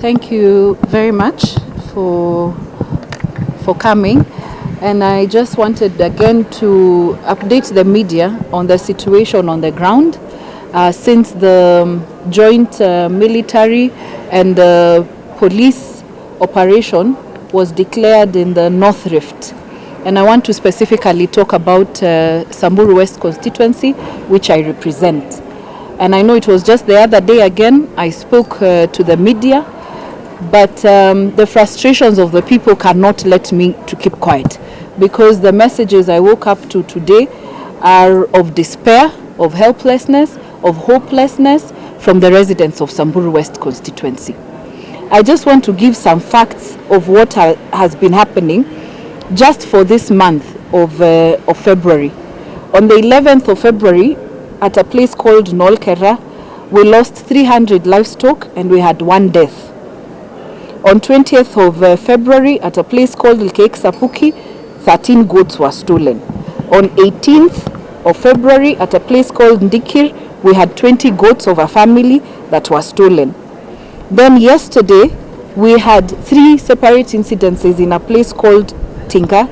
Thank you very much for coming. And I just wanted again to update the media on the situation on the ground since the joint military and police operation was declared in the North Rift. And I want to specifically talk about Samburu West constituency, which I represent. And I know it was just the other day again, I spoke to the media, but the frustrations of the people cannot let me to keep quiet, because the messages I woke up to today are of despair, of helplessness, of hopelessness from the residents of Samburu West constituency. I just want to give some facts of what has been happening just for this month of February. On the 11th of February, at a place called Nolkera, we lost 300 livestock and we had 1 death. On 20th of February, at a place called Sapuki, 13 goats were stolen. On 18th of February, at a place called Ndikir, we had 20 goats of a family that were stolen. Then yesterday, we had 3 separate incidences in a place called Tinga,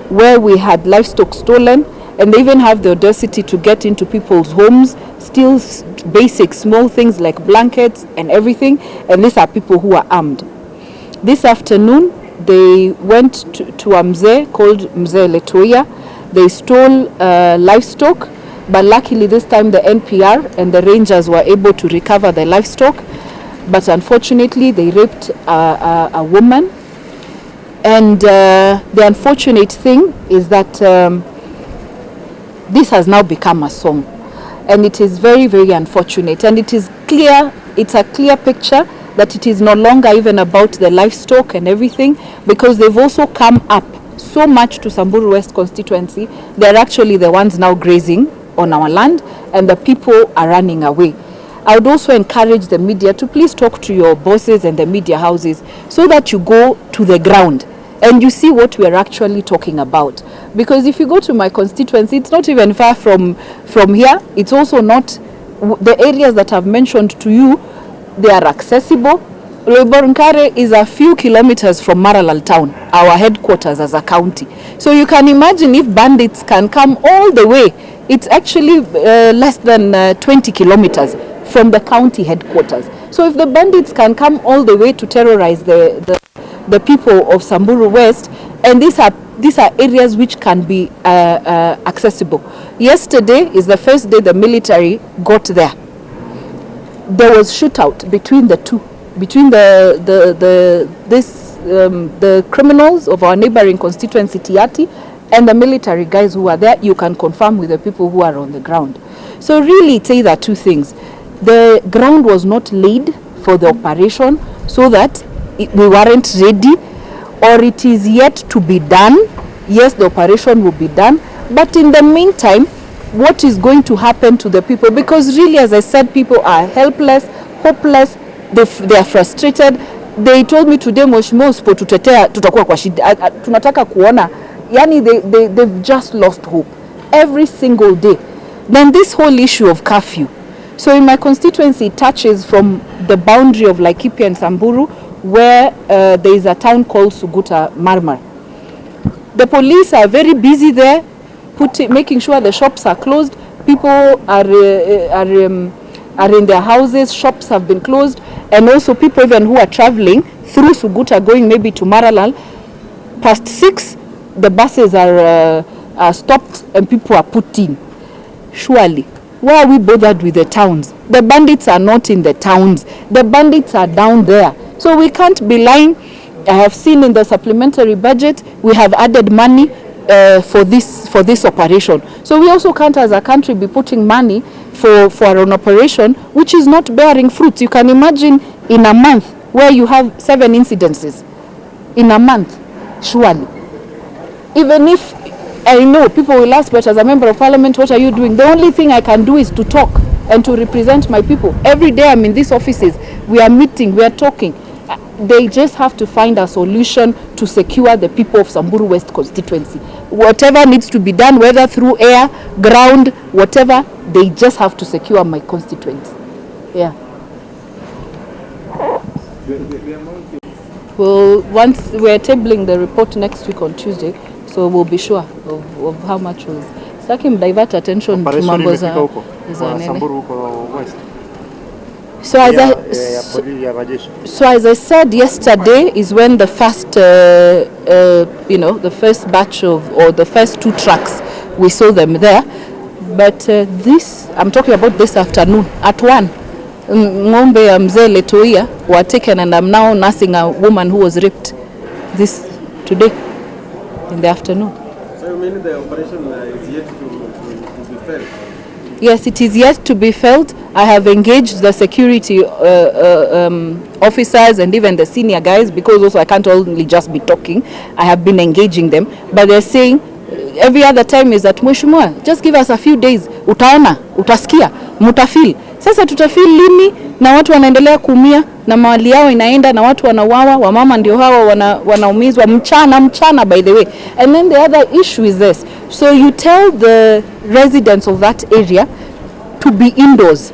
where we had livestock stolen, and they even have the audacity to get into people's homes, steal basic small things like blankets and everything, and these are people who are armed. This afternoon, they went to a mzee called Mzee Letoya. They stole livestock, but luckily this time the NPR and the rangers were able to recover the livestock, but unfortunately they raped a woman. And the unfortunate thing is that this has now become a song, and it is very, very unfortunate. And it is clear, it's a clear picture that it is no longer even about the livestock and everything, because they've also come up so much to Samburu West constituency. They're actually the ones now grazing on our land, and the people are running away. I would also encourage the media to please talk to your bosses and the media houses so that you go to the ground and you see what we're actually talking about. Because if you go to my constituency, it's not even far from here. It's also not, the areas that I've mentioned to you, they are accessible. Loiborunkare is a few kilometers from Maralal town, our headquarters as a county. So you can imagine if bandits can come all the way, it's actually less than 20 kilometers from the county headquarters. So if the bandits can come all the way to terrorize the people of Samburu West, and these are areas which can be accessible. Yesterday is the first day the military got there. There was shootout between the two, between the criminals of our neighboring constituency Tiati and the military guys who are there. You can confirm with the people who are on the ground. So really it's either two things. The ground was not laid for the operation, so that we weren't ready, or it is yet to be done. Yes, the operation will be done, but in the meantime, what is going to happen to the people? Because really, as I said, people are helpless, hopeless, they are frustrated. They told me today, Mheshimiwa, usipotutetea tutakuwa kwa shida. Tunataka kuona, yani they've just lost hope every single day. Then this whole issue of curfew. So in my constituency, it touches from the boundary of Laikipia and Samburu, where there is a town called Suguta Marmar. The police are very busy there, making sure the shops are closed. People are in their houses, shops have been closed, and also people even who are traveling through Suguta going maybe to Maralal, past 6, the buses are stopped and people are put in. Surely, why are we bothered with the towns? The bandits are not in the towns. The bandits are down there. So we can't be lying. I have seen in the supplementary budget, we have added money for this operation. So we also can't as a country be putting money for an operation which is not bearing fruits. You can imagine in a month where you have 7 incidences. In a month, surely. Even if I know people will ask, but as a member of parliament, what are you doing? The only thing I can do is to talk and to represent my people. Every day I'm in these offices, we are meeting, we are talking. They just have to find a solution to secure the people of Samburu West constituency. Whatever needs to be done, whether through air, ground, whatever, they just have to secure my constituency. Yeah. Well, once we're tabling the report next week on Tuesday, so we'll be sure of how much was. Saki divert attention to mambo za nene. So as I said yesterday is when the first, the first batch or the first 2 trucks, we saw them there. But I'm talking about this afternoon at 1. Ng'ombe ya mzee Letoia were taken, and I'm now nursing a woman who was raped today in the afternoon. So you mean the operation is yet to be felt? Yes, it is yet to be felt. I have engaged the security officers and even the senior guys, because also I can't only just be talking. I have been engaging them, but they're saying every other time is that mheshimiwa, just give us a few days, utaona, utasikia, mutafeel. Sasa tutafeel lini na watu wanaendelea kuumia na mali yao inaenda na watu wanauawa, wamama ndio hawa wanaumizwa mchana by the way. And then the other issue is this. So you tell the residents of that area to be indoors.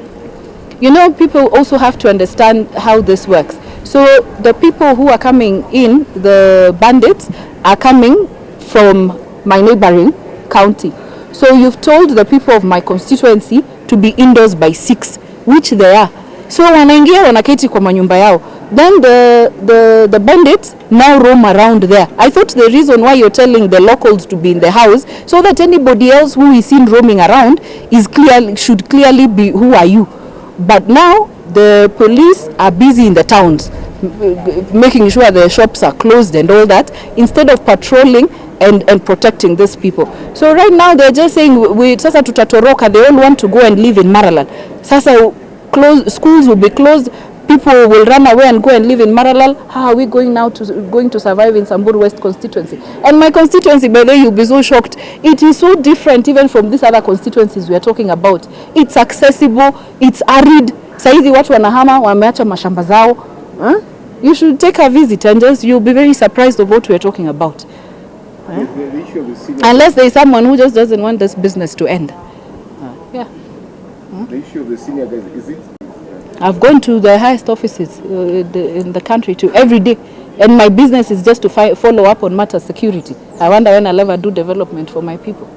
You know, people also have to understand how this works. So the people who are coming in, the bandits, are coming from my neighboring county. So you've told the people of my constituency to be indoors by 6, which they are. So wanaingia wanaketi kwa manyumba yao. Then the bandits now roam around there. I thought the reason why you're telling the locals to be in the house, so that anybody else who is seen roaming around should clearly be, who are you? But now the police are busy in the towns, making sure the shops are closed and all that, instead of patrolling and protecting these people. So right now they're just saying, sasa tutatoroka, they all want to go and live in Maralal. Sasa schools will be closed, people will run away and go and live in Maralal. How are we going to survive in Samburu West constituency? And my constituency, by the way, you'll be so shocked. It is so different even from these other constituencies we are talking about. It's accessible, it's arid. Saizi watu wanahama, wameacha mashamba zao. You should take a visit and you'll be very surprised of what we are talking about. The issue of the unless there is someone who just doesn't want this business to end. Yeah. The issue of the senior guys, is it? I've gone to the highest offices in the country every day, and my business is just to follow up on matter security. I wonder when I'll ever do development for my people.